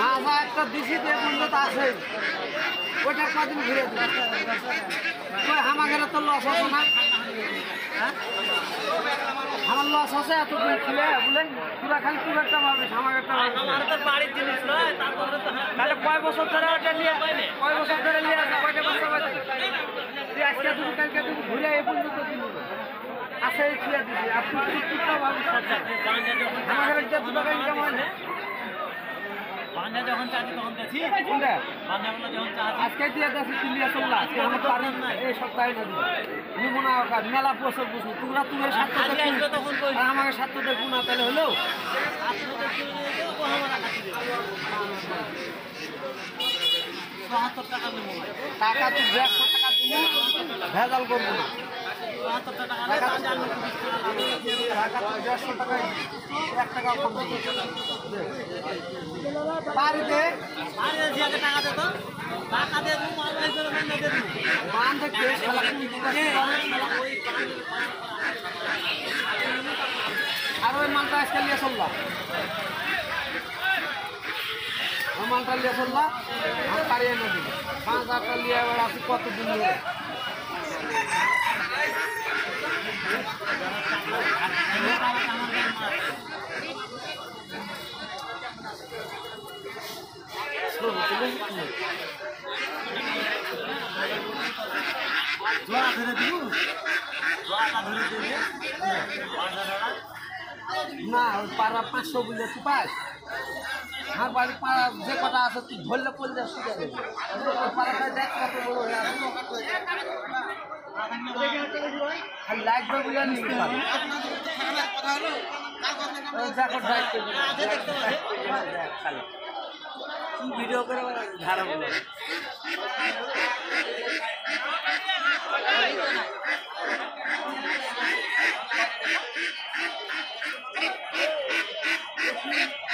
মাঝা একটা দিছি যে বন্ধু আছে ওইটা কদিন ঘুরে দিই ওই আমাদের তো লস হতো না আমার লস আছে এত খুলে বলেন পুরা খালি তুই একটা ভাবিস আমার একটা বাড়ির জিনিস নয় তাহলে কয় বছর ধরে ওটা নিয়ে কয় বছর ধরে নিয়ে আসে কয়টা বছর তুই আজকে তুমি কালকে তুমি ঘুরে এই পর্যন্ত দিন আসে খুলে দিবি আর তুই টুকটা ভাবিস আমাদের একটা দু টাকা ইনকাম হয় না পাঞ্জা যখন চাচ্ছি তখন দেখছি কোনটা পাঞ্জাগুলো যখন চাচ্ছি আজকে দিয়ে দেখছি চিল্লিয়া চললা আজকে আমার তো পারি না এই সপ্তাহে না দিবি নিবো না ওকা মেলা বছর বুঝবো তোমরা তুমি সাতটা তখন আর আমাকে সাতটা দেখবো না তাহলে হলো টাকা দেবো টাকা তুই 150 টাকা দিবি ভেজাল করবো না ৭৫ টাকা টাকা তুই 150 টাকা 1 টাকা কম দিবি বাড়িতে টাকা দে তো টাকা দিয়ে দেবো মাল ভাই করে বান্ধা দিয়ে দেবো মান দেখতে শালা আর ওই মালটা আজকে নিয়ে চললাম ওই মালটা নিয়ে চললাম আর পারিয়ে না দিবি 5,000 টাকা নিয়ে এবার আসি কতদিন নিয়ে জোড়া ধরে দিব জোড়াটা ধরে দিবি না ওই পাড়া 500 বুঝলে তুই পাস আমার বাড়ি পাড়া যে কটা আছে তুই ধরলে পড়লে শুকে দেবে পাড়াটা দেখ কত বড় হয়ে আছে আর লাগবে বলে নিতে পারি দেখো ভিডিও করে ধারা বলো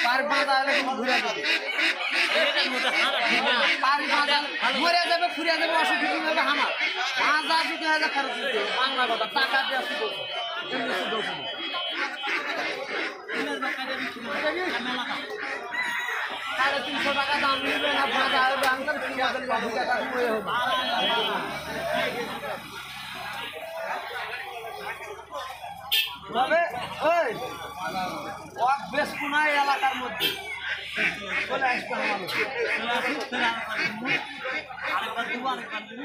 পার বাঁধা হলে ঘুরে দেবে পার বাঁধা ঘুরে যাবে ফুরে যাবে অসুবিধা হবে আমার 5,000 2,000 খরচ দিতে বাংলা কথা টাকা দিয়ে শুধু সাড়ে 300 টাকা দাম নিবে না বাঁধা হবে আমাদের 2 টাকা হয়ে হবে তবে ওই বেশ কোন এলাকার মধ্যে চলে আসবে আমার আরেকবার দেবো আরেকবার দেবো